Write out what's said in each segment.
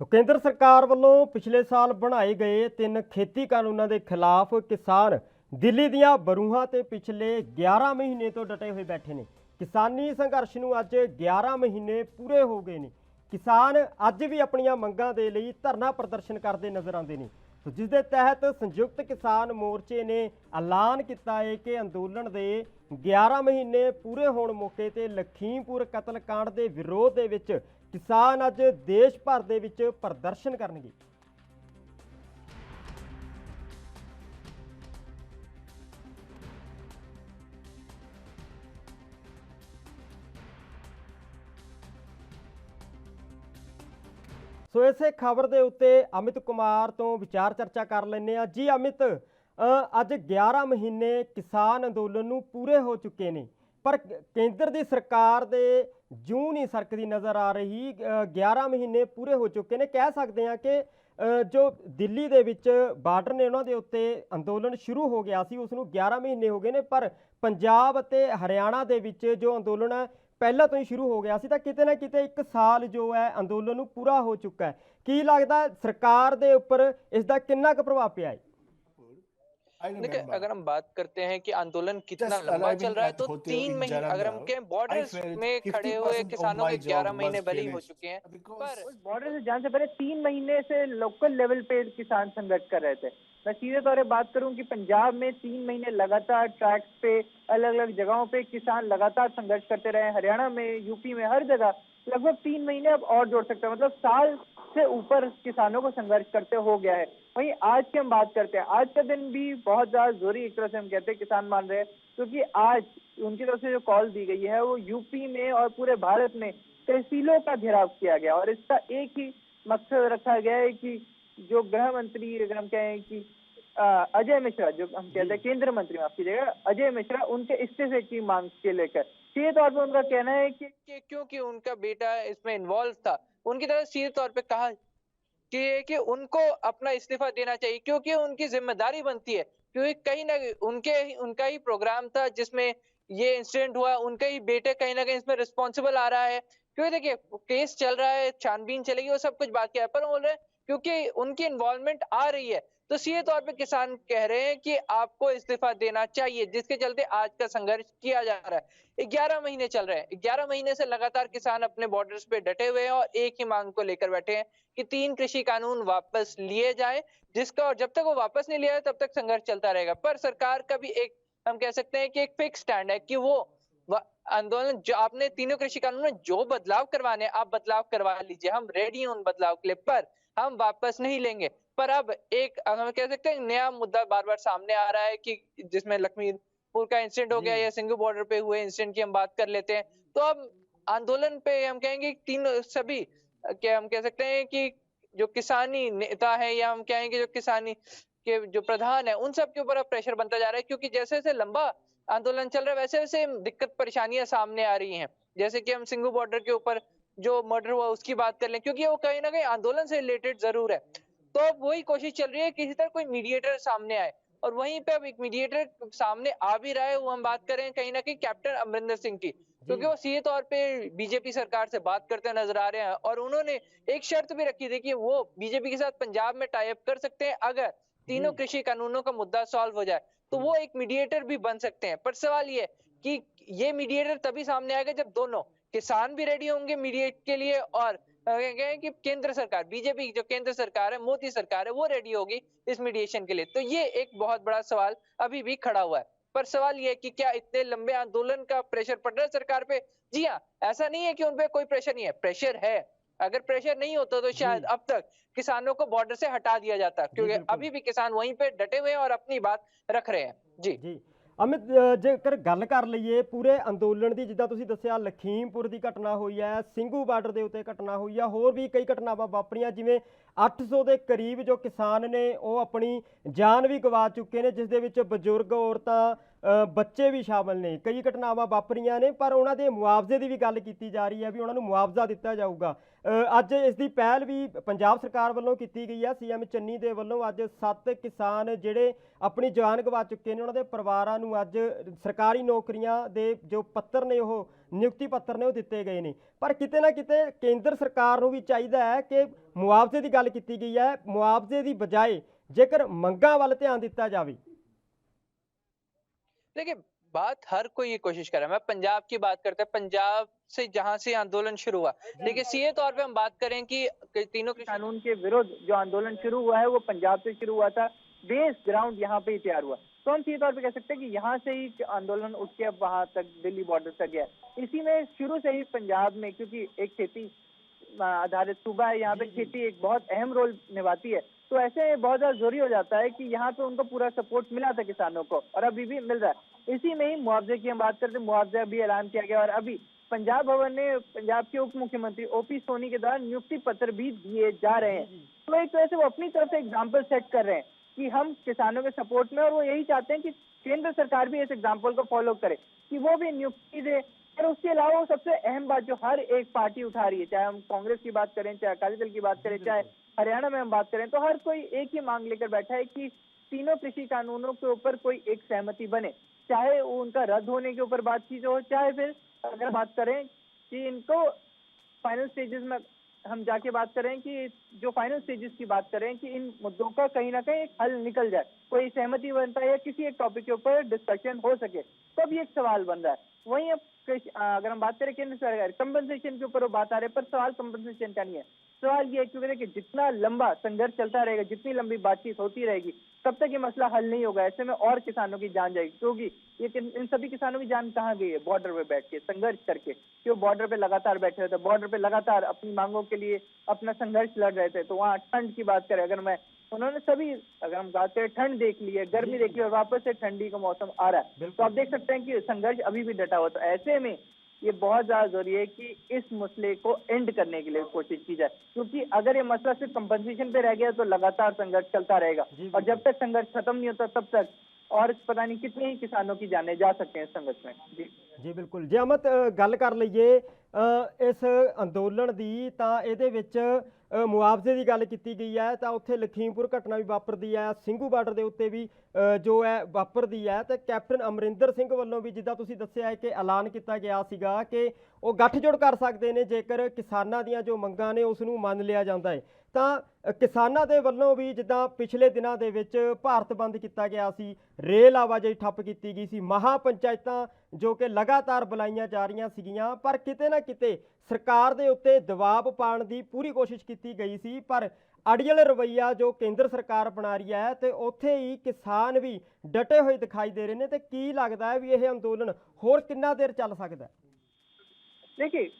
तो केंद्र सरकार वालों पिछले साल बनाए गए 3 खेती कानूनों के खिलाफ किसान दिल्ली दियां बरूहां ते पिछले 11 महीने तो डटे हुए बैठे ने। किसानी संघर्ष नूं अज 11 महीने पूरे हो गए ने। किसान अज भी अपनियां मंगां दे लई धरना प्रदर्शन करते नजर आते हैं। तो जिस दे तहत संयुक्त किसान मोर्चे ने ऐलान किया है कि अंदोलन के 11 महीने पूरे होने मौके ते लखीमपुर कतलकांड के विरोध दे विच किसान अज देश भर दे विच प्रदर्शन करनगे। सो इसे खबर के उत्ते अमित कुमार तो विचार चर्चा कर लेने। जी अमित, अज 11 महीने किसान अंदोलन नूं पूरे हो चुके हैं, पर केंद्र की सरकार दे जूं नहीं सरकती नज़र आ रही। 11 महीने पूरे हो चुके हैं, कह सकते हैं कि जो दिल्ली दे विच बार्डर ने उन्होंने उत्ते अंदोलन शुरू हो गया सी, उसनूं 11 महीने हो गए ने, पर पंजाब ते हरियाणा दे विच जो अंदोलन है पहला तो ही शुरू हो गया सी, तां किते ना किते 1 साल जो है अंदोलन नूं पूरा हो चुका है। की लगता है सरकार दे उपर इसका कितना क प्रभाव पिया है? देखिए, अगर हम बात करते हैं कि आंदोलन कितना just लंबा चल arriving रहा है, at तो hotel 3 in महीने अगर हम Jalandhar, कहें I बॉर्डर्स felt में खड़े हुए 50% of किसानों my के job 11 महीने was भले ही हो finished चुके हैं, because पर बॉर्डर से जाने से पहले 3 महीने से लोकल लेवल पे किसान संघर्ष कर रहे थे। मैं सीधे तौर पे बात करूं कि पंजाब में 3 महीने लगातार ट्रैक्स पे अलग अलग जगहों पे किसान लगातार संघर्ष करते रहे। हरियाणा में, यूपी में, हर जगह लगभग 3 महीने अब और जोड़ सकते हैं, मतलब साल से ऊपर किसानों को संघर्ष करते हो गया है। वहीं आज की हम बात करते हैं, आज का दिन भी बहुत ज्यादा जोरी एक तरह से हम कहते हैं किसान मान रहे हैं, क्योंकि आज उनकी तरफ से जो कॉल दी गई है वो यूपी में और पूरे भारत में तहसीलों का घेराव किया गया और इसका एक ही मकसद रखा गया है कि जो गृह मंत्री, अगर हम कहें कि अजय मिश्रा, जो हम कहते हैं केंद्र मंत्री, माफ कीजिएगा, अजय मिश्रा, उनके इस्तीफे की मांग के लेकर सीधे तौर पर उनका कहना है कि क्योंकि उनका बेटा इसमें इन्वॉल्व था, उनकी तरफ सीधे तौर पे कहा कि उनको अपना इस्तीफा देना चाहिए, क्योंकि उनकी जिम्मेदारी बनती है, क्योंकि कहीं ना उनका ही प्रोग्राम था जिसमें ये इंसिडेंट हुआ, उनका ही बेटे कहीं ना कहीं इसमें रिस्पॉन्सिबल आ रहा है। क्योंकि देखिए, केस चल रहा है, छानबीन चलेगी, वो सब कुछ बाकी है, पर बोल रहे हैं क्योंकि उनकी इन्वॉल्वमेंट आ रही है, तो सीधे तौर पे किसान कह रहे हैं कि आपको इस्तीफा देना चाहिए, जिसके चलते आज का संघर्ष किया जा रहा है। 11 महीने चल रहे हैं, 11 महीने से लगातार किसान अपने बॉर्डर्स पे डटे हुए हैं और एक ही मांग को लेकर बैठे हैं कि 3 कृषि कानून वापस लिए जाए, जिसका, और जब तक वो वापस नहीं लिया तब तक संघर्ष चलता रहेगा। पर सरकार का भी एक, हम कह सकते हैं कि एक फिक्स स्टैंड है कि वो आंदोलन, जो आपने तीनों कृषि कानून में जो बदलाव करवाने, आप बदलाव करवा लीजिए, हम रेडी हैं उन बदलाव के लिए, पर हम वापस नहीं लेंगे। पर अब एक, हम कह सकते हैं, नया मुद्दा बार बार सामने आ रहा है कि जिसमें लखीमपुर का इंसिडेंट हो गया या सिंघू बॉर्डर पे हुए इंसिडेंट की हम बात कर लेते हैं, तो अब आंदोलन पे हम कहेंगे तीन सभी, क्या हम कह सकते हैं कि जो किसानी नेता है, या हम कहेंगे जो किसानी के जो प्रधान है, उन सब के ऊपर अब प्रेशर बनता जा रहा है, क्योंकि जैसे जैसे लंबा आंदोलन चल रहा है वैसे वैसे दिक्कत परेशानियां सामने आ रही हैं। जैसे कि हम सिंघू बॉर्डर के ऊपर जो मर्डर हुआ उसकी बात कर लें, क्योंकि वो कहीं ना कहीं आंदोलन से रिलेटेड जरूर है, तो अब वही कोशिश चल रही है किसी तरह कोई मीडिएटर सामने आए, और वहीं पे अब एक मीडिएटर सामने आ भी रहा है। वो हम बात करें कहीं ना कहीं कैप्टन अमरिंदर सिंह की, क्योंकि वो सीधे तौर पे बीजेपी सरकार से बात करते नजर आ रहे हैं, और उन्होंने एक शर्त भी रखी थी कि वो बीजेपी के साथ पंजाब में टाई अप कर सकते हैं अगर तीनों कृषि कानूनों का मुद्दा सॉल्व हो जाए, तो वो एक मीडिएटर भी बन सकते हैं। पर सवाल ये कि ये मीडिएटर तभी सामने आएगा जब दोनों किसान भी रेडी होंगे मीडिएट के लिए, और कहें कि केंद्र सरकार, बीजेपी जो केंद्र सरकार है, मोदी सरकार है, वो रेडी होगी इस मीडिएशन के लिए। तो ये एक बहुत बड़ा सवाल अभी भी खड़ा हुआ है। पर सवाल ये है कि क्या इतने लंबे आंदोलन का प्रेशर पड़ रहा है सरकार पे? जी हाँ, ऐसा नहीं है कि उन पे कोई प्रेशर नहीं है, प्रेशर है। अगर प्रेशर नहीं होता तो शायद अब तक किसानों को बॉर्डर से हटा दिया जाता, क्योंकि अभी भी किसान वहीं पे डटे हुए हैं और अपनी बात रख रहे हैं। जी जी अमित, जेकर गल कर लईए पूरे अंदोलन की, जिद्दां तुसीं दस्सिया लखीमपुर की घटना हुई है, सिंघू बार्डर के उत्ते घटना हुई है, होर भी कई घटनावां वापरियां, जिवें 800 के करीब जो किसान ने वो अपनी जान भी गवा चुके हैं, जिस दे विच बजुर्ग, औरतां, ਬੱਚੇ ਵੀ ਸ਼ਾਮਲ ਨੇ, ਕਈ ਘਟਨਾਵਾਂ ਵਾਪਰੀਆਂ ਨੇ, ਪਰ ਉਹਨਾਂ ਦੇ ਮੁਆਵਜ਼ੇ ਦੀ ਵੀ ਗੱਲ ਕੀਤੀ ਜਾ ਰਹੀ ਹੈ ਵੀ ਉਹਨਾਂ ਨੂੰ ਮੁਆਵਜ਼ਾ ਦਿੱਤਾ ਜਾਊਗਾ। ਅੱਜ ਇਸ ਦੀ ਪਹਿਲ ਵੀ ਪੰਜਾਬ ਸਰਕਾਰ ਵੱਲੋਂ ਕੀਤੀ ਗਈ ਹੈ। ਸੀਐਮ ਚੰਨੀ ਦੇ ਵੱਲੋਂ ਅੱਜ 7 ਕਿਸਾਨ ਜਿਹੜੇ ਆਪਣੀ ਜਾਨ ਗਵਾ ਚੁੱਕੇ ਨੇ ਉਹਨਾਂ ਦੇ ਪਰਿਵਾਰਾਂ ਨੂੰ ਅੱਜ ਸਰਕਾਰੀ ਨੌਕਰੀਆਂ ਦੇ ਜੋ ਪੱਤਰ ਨੇ, ਉਹ ਨਿਯੁਕਤੀ ਪੱਤਰ ਨੇ, ਉਹ ਦਿੱਤੇ ਗਏ ਨੇ। ਪਰ ਕਿਤੇ ਨਾ ਕਿਤੇ ਕੇਂਦਰ ਸਰਕਾਰ ਨੂੰ ਵੀ ਚਾਹੀਦਾ ਹੈ ਕਿ ਮੁਆਵਜ਼ੇ ਦੀ ਗੱਲ ਕੀਤੀ ਗਈ ਹੈ, ਮੁਆਵਜ਼ੇ ਦੀ ਬਜਾਏ ਜੇਕਰ ਮੰਗਾਂ ਵੱਲ ध्यान ਦਿੱਤਾ ਜਾਵੇ। देखिए, बात हर कोई ये कोशिश कर रहा है। मैं पंजाब की बात करते हैं, पंजाब से जहां से आंदोलन शुरू हुआ, देखिए सीधे तौर पे हम बात करें कि तीनों कानून के विरुद्ध जो आंदोलन शुरू हुआ है वो पंजाब से शुरू हुआ था। बेस ग्राउंड यहाँ पे ही तैयार हुआ, तो हम सीधे तौर पे कह सकते हैं कि यहाँ से ही आंदोलन उठ के अब वहां तक दिल्ली बॉर्डर तक गया। इसी में शुरू से ही पंजाब में, क्योंकि एक खेती आधारित सूबा है, यहाँ पे खेती एक बहुत अहम रोल निभाती है, तो ऐसे बहुत ज्यादा जरूरी हो जाता है कि यहाँ पे उनको पूरा सपोर्ट मिला था किसानों को, और अभी भी मिल रहा है। इसी में ही मुआवजे की हम बात करते हैं, मुआवजा भी ऐलान किया गया, और अभी पंजाब भवन ने पंजाब के उप मुख्यमंत्री ओपी सोनी के द्वारा नियुक्ति पत्र भी दिए जा रहे हैं। तो एक तरह से वो अपनी तरफ से एग्जाम्पल सेट कर रहे हैं कि हम किसानों के सपोर्ट में, और वो यही चाहते हैं कि केंद्र सरकार भी इस एग्जाम्पल को फॉलो करे, कि वो भी नियुक्ति दे। और उसके अलावा वो सबसे अहम बात जो हर एक पार्टी उठा रही है, चाहे हम कांग्रेस की बात करें, चाहे अकाली दल की बात करें, चाहे हरियाणा में हम बात करें, तो हर कोई एक ही मांग लेकर बैठा है कि तीनों कृषि कानूनों के ऊपर कोई एक सहमति बने, चाहे वो उनका रद्द होने के ऊपर बातचीत हो, चाहे फिर अगर बात करें कि इनको फाइनल स्टेजेस में हम जाके बात करें, कि जो फाइनल स्टेजेस की बात करें कि इन मुद्दों का कहीं ना कहीं एक हल निकल जाए, कोई सहमति बनता है या किसी एक टॉपिक के ऊपर डिस्कशन हो सके, तब ये एक सवाल बन रहा है। वहीं अब अगर हम बात करें केंद्र सरकार कंपनसेशन के ऊपर वो बात आ रही है, पर सवाल कंपनसेशन का नहीं है। सवाल ये है क्योंकि देखिए जितना लंबा संघर्ष चलता रहेगा, जितनी लंबी बातचीत होती रहेगी, तब तक ये मसला हल नहीं होगा। ऐसे में और किसानों की जान जाएगी, क्योंकि ये इन सभी किसानों की जान कहाँ गई है? बॉर्डर पे बैठ के संघर्ष करके, कि वो बॉर्डर पे लगातार बैठे रहते, बॉर्डर पे लगातार अपनी मांगों के लिए अपना संघर्ष लड़ रहे थे। तो वहाँ ठंड की बात करें, अगर मैं उन्होंने सभी, अगर हम बात करें, ठंड देख ली है, गर्मी देख ली, और वापस से ठंडी का मौसम आ रहा है, तो आप देख सकते हैं कि संघर्ष अभी भी डटा हुआ। तो ऐसे में ये बहुत ज्यादा जरूरी है कि इस मसले को एंड करने के लिए कोशिश की जाए, क्योंकि अगर ये मसला सिर्फ कंपनसेशन पे रह गया तो लगातार संघर्ष चलता रहेगा, और जब तक संघर्ष खत्म नहीं होता तब तक और पता नहीं कितने ही किसानों की जाने जा सकते हैं इस संघर्ष में। जी बिल्कुल। जे अमित गल कर लीए इस अंदोलन की, तो ये मुआवजे की गल की गई है, तो उत्थे लखीमपुर घटना भी वापरदी है, ਸਿੰਘੂ बार्डर के उत्ते भी जो है वापरदी है, तो कैप्टन अमरिंदर सिंह वालों भी जिद्दां तुसीं दस्सिआ है कि ऐलान किया गया सीगा कि वो गठजोड़ कर सकते हैं जेकर किसानां दीआं जो मंगां ने उसनूं मन लिया जाता है। तो किसानां दे वल्लों भी जिद्दां पिछले दिनां दे विच भारत बंद किया गया सी, रेल आवाजाही ठप्प की गई सी, महापंचायतां जो कि लगातार बुलाईਆਂ जा रही सीगियां, पर किते ना किते सरकार दे उत्ते दबाव पाउण दी पूरी कोशिश की गई सी, पर अड़ियल रवैया जो केंद्र सरकार बना रही है, तो उत्थे ही किसान भी डटे हुए दिखाई दे रहे हैं। तो की लगता है भी यह अंदोलन होर कितना देर चल सकता है? देखिए,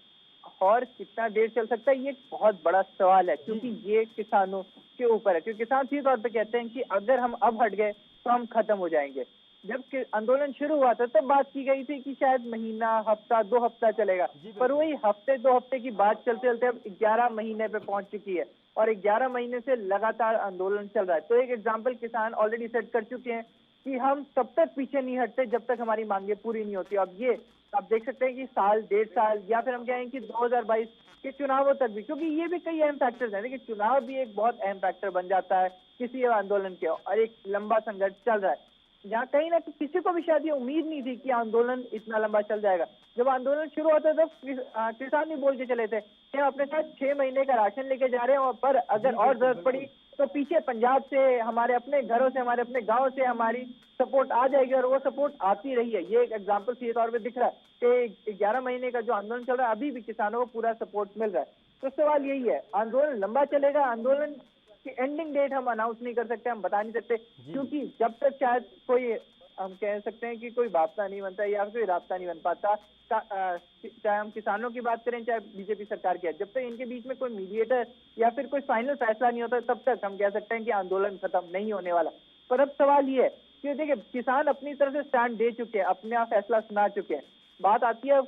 और कितना देर चल सकता है ये एक बहुत बड़ा सवाल है, क्योंकि ये किसानों के ऊपर है। क्योंकि किसान सीधे तौर पे कहते हैं कि अगर हम अब हट गए तो हम खत्म हो जाएंगे। जब आंदोलन शुरू हुआ था तब बात की गई थी कि शायद महीना, हफ्ता, 2 हफ्ता चलेगा, पर वही हफ्ते 2 हफ्ते की बात चलते चलते अब 11 महीने पे पहुंच चुकी है, और 11 महीने से लगातार आंदोलन चल रहा है। तो एक एग्जाम्पल किसान ऑलरेडी सेट कर चुके हैं कि हम तब तक पीछे नहीं हटते जब तक हमारी मांगे पूरी नहीं होती। अब ये आप देख सकते हैं कि साल, 1.5 साल, या फिर हम कहें कि 2022 के चुनावों तक भी, क्योंकि ये भी कई अहम फैक्टर्स हैं। देखिए, चुनाव भी एक बहुत अहम फैक्टर बन जाता है किसी आंदोलन के, और एक लंबा संघर्ष चल रहा है जहाँ कहीं ना किसी को भी शायद ये उम्मीद नहीं थी कि आंदोलन इतना लंबा चल जाएगा। जब आंदोलन शुरू होता था तब किसान भी बोल के चले थे कि हम अपने साथ 6 महीने का राशन लेके जा रहे हैं, पर अगर और जरूरत पड़ी तो पीछे पंजाब से, हमारे अपने घरों से, हमारे अपने गांव से हमारी सपोर्ट आ जाएगी, और वो सपोर्ट आती रही है। ये एक एग्जाम्पल सीधे तौर पर दिख रहा है कि 11 महीने का जो आंदोलन चल रहा है, अभी भी किसानों को पूरा सपोर्ट मिल रहा है। तो सवाल यही है, आंदोलन लंबा चलेगा, आंदोलन की एंडिंग डेट हम अनाउंस नहीं कर सकते, हम बता नहीं सकते, क्योंकि जब तक शायद कोई, हम कह सकते हैं कि कोई वापता नहीं बनता या कोई रास्ता नहीं बन पाता, चाहे हम किसानों की बात करें, चाहे बीजेपी सरकार की है, जब तक इनके बीच में कोई मीडिएटर या फिर कोई फाइनल फैसला नहीं होता, तब तक हम कह सकते हैं कि आंदोलन खत्म नहीं होने वाला। पर अब सवाल ये है कि देखिए, किसान अपनी तरफ से स्टैंड दे चुके हैं, अपना फैसला सुना चुके हैं। बात आती है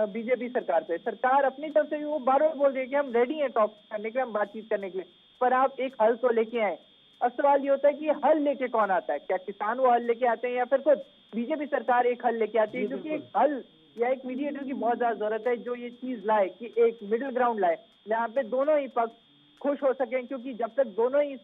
बीजेपी सरकार पे, सरकार अपनी तरफ से भी वो बार बार बोल रही है कि हम रेडी हैं टॉक करने के लिए, हम बातचीत करने के लिए, पर आप एक हल तो लेके आए। अब सवाल ये होता है कि हल लेके कौन आता है? क्या किसान वो हल लेके आते हैं या फिर खुद बीजेपी सरकार एक हल लेके आती है, जी, क्योंकि बिल्कुल। एक हल या एक मीडिएटर की बहुत ज्यादा जरूरत है, जो ये चीज लाए कि एक मिडिल ग्राउंड लाए, जहाँ पे दोनों ही पक्ष खुश हो सकें। क्योंकि जब तक दोनों ही,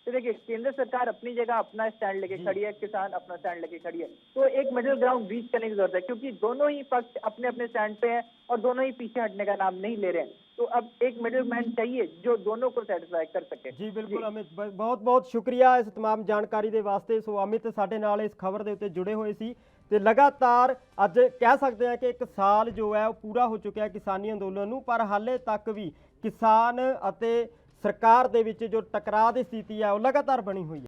देखिए केंद्र सरकार अपनी जगह अपना स्टैंड लेके जी। खड़ी है, किसान अपना स्टैंड लेके खड़ी है, तो एक मिडिल ग्राउंड रीच करने की जरूरत है, क्योंकि दोनों ही पक्ष अपने अपने स्टैंड पे हैं और दोनों ही पीछे हटने का नाम नहीं ले रहे हैं। तो अब एक मिडिल मैन चाहिए जो दोनों को सेटिस्फाई कर सके। ਜੀ ਬਿਲਕੁਲ ਅਮਿਤ, ਬਹੁਤ ਬਹੁਤ ਸ਼ੁਕਰੀਆ ਇਸ तमाम ਜਾਣਕਾਰੀ ਦੇ ਵਾਸਤੇ। ਸੋ ਅਮਿਤ ਸਾਡੇ ਨਾਲ ਇਸ ਖਬਰ ਦੇ ਉੱਤੇ ਜੁੜੇ ਹੋਏ ਸੀ ਤੇ ਲਗਾਤਾਰ ਅੱਜ ਕਹਿ ਸਕਦੇ ਹਾਂ ਕਿ 1 ਸਾਲ ਜੋ ਹੈ ਉਹ ਪੂਰਾ ਹੋ ਚੁੱਕਿਆ ਕਿਸਾਨੀ ਅੰਦੋਲਨ ਨੂੰ, ਪਰ ਹਾਲੇ ਤੱਕ ਵੀ ਕਿਸਾਨ ਅਤੇ ਸਰਕਾਰ ਦੇ ਵਿੱਚ ਜੋ ਟਕਰਾਅ ਦੀ ਸਥਿਤੀ ਹੈ ਉਹ ਲਗਾਤਾਰ ਬਣੀ ਹੋਈ ਹੈ।